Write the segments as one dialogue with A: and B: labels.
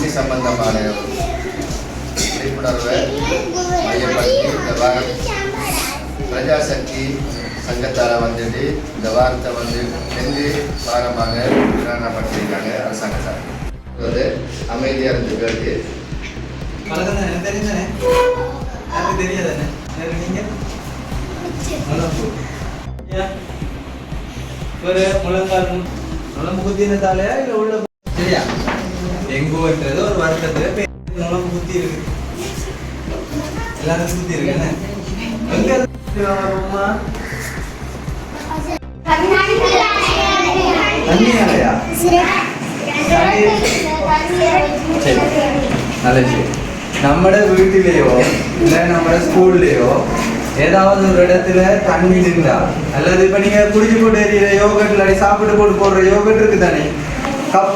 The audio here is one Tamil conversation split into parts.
A: கல்வி சம்பந்தமான விழிப்புணர்வை மையப்படுத்தி இந்த வாரம் பிரஜாசக்தி சங்கத்தால் வந்துட்டு இந்த வாரத்தை வந்து 2 வாரமாக பிரகடனப்படுத்தியிருக்காங்க அரசாங்கத்தால். அது அமைதியாக இருந்து கேட்டு
B: தெரியாதானே நீங்கள் முழங்கால் நுழம்பு குத்தினதாலே இல்லை உள்ள சரியா டெங்குன்றது ஒரு வருத்தத்துல நுழம்பு குத்தி இருக்கு எல்லாரும் குத்தி இருக்கு என்ன எங்க தண்ணியாலையா நல்லது. நம்ம வீட்டிலேயோ இல்லை நம்ம ஸ்கூல்லையோ ஏதாவது ஒரு இடத்துல தண்ணி இருந்தா அல்லது இப்போ நீங்கள் குடிச்சு போட்டு எறிகிற யோகட் இல்லாடி சாப்பிட்டு போட்டு போடுற யோகட் இருக்கு தானே கப்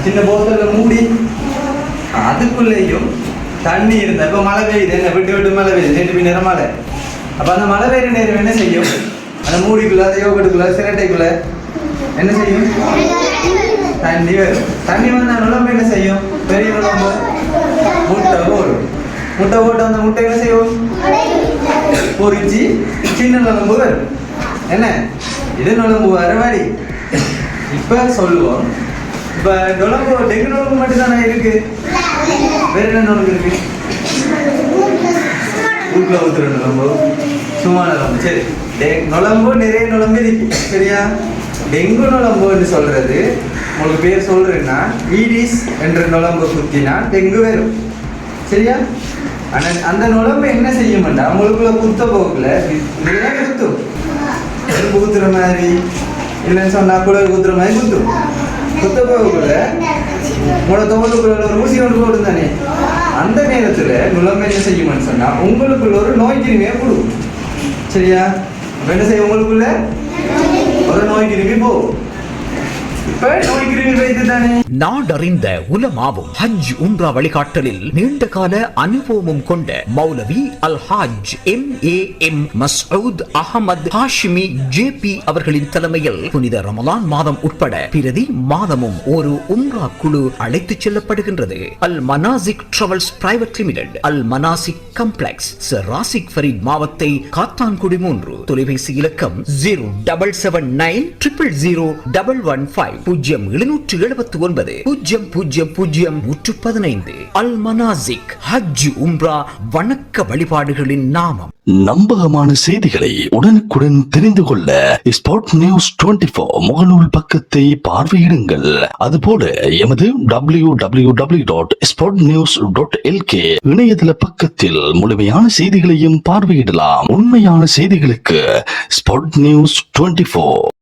B: சின்ன போத்தலில் மூடி அதுக்குள்ளேயும் தண்ணி இருந்தால் இப்போ மழை பெய்யுது என்ன விட்டு விட்டு மழை பெய்யுது நேற்று நேரம் மழை. அப்போ அந்த மழை பெய்யுற நேரம் என்ன செய்யும்? அந்த மூடிக்குள்ள அந்த யோகட்டுக்குள்ள சிரட்டைக்குள்ள என்ன செய்யும்? தண்ணி வரும். தண்ணி வந்து நுழம்பு என்ன செய்யும்? பெரிய நுழம்பு முட்டை போடும். முட்டை போட்டு அந்த முட்டை என்ன செய்யும்? பொறிச்சு சின்ன நுழம்பு வரும். என்ன இது நுழம்பு வர மாதிரி இப்ப சொல்லுவோம். இப்ப நுழம்பு டெங்கு நுழம்பு மட்டும் தானே இருக்கு, வேற என்ன நுழம்பு இருக்கு? வீட்டுல ஊத்துற நுழம்பு, சும்மா நுழம்பு. சரி, நுழம்பு நிறைய நுழம்பு இருக்கு சரியா. டெங்கு நுழம்புன்னு சொல்றது உங்களுக்கு பேர் சொல்றேன்னா ஈடிஸ் என்ற நுழம்பு குத்தினா டெங்கு வரும் சரியா. ஆனால் அந்த நுழம்பு என்ன செய்யும்டா உங்களுக்குள்ள குத்த போக்குல நிறைய குத்தும். எறும்பு குத்துற மாதிரி இல்லைன்னு சொன்னா கூட குத்துற மாதிரி குத்தும். குத்த போக்குல உங்களோட தோலுக்குள்ள ஒரு ஊசி ஒன்று போடும் தானே. அந்த நேரத்துல நுழம்பு என்ன செய்யும்னு சொன்னா உங்களுக்குள்ள ஒரு நோய் கிருமியை கொடுக்கும் சரியா. என்ன செய்யும்? உங்களுக்குள்ள ஒரு நோய் கிருமி போகும்.
C: நாடறிந்த உலமாவும் ஹஜ் உம்ரா வழிகாட்டலில் நீண்ட கால அனுபவமும் கொண்ட மௌலவி அல் ஹாஜ் MAM மஸ்ஊத் அஹமது ஹாஷிமி JP அவர்களின் தலைமையில் புனித ரமலான் மாதம் உட்பட பிரதி மாதமும் ஒரு உம்ரா குழு அழைத்துச் செல்லப்படுகின்றது. அல் மனாசிக் டிராவல்ஸ் பிரைவேட் லிமிடெட், அல் மனாசிக் காம்ப்ளெக்ஸ், சர் ராசிக் ஃபரீத் மாவத்தை, காத்தான்குடி 3. தொலைபேசி இலக்கம் 0790000115 0779000115. அல் மனாசிக் ஹஜ் உம்ரா வணக்க வழிபாடுகளின் நாமம்.
D: நம்பகமான செய்திகளை உடனுக்குடன் தெரிந்து கொள்ள ஸ்பாட் நியூஸ் 24 முகநூல் பக்கத்தை பார்வையிடுங்கள். அதுபோல எமது www.spotnews.lk இணையதள பக்கத்தில் முழுமையான செய்திகளையும் பார்வையிடலாம். உண்மையான செய்திகளுக்கு ஸ்பாட் நியூஸ் 24.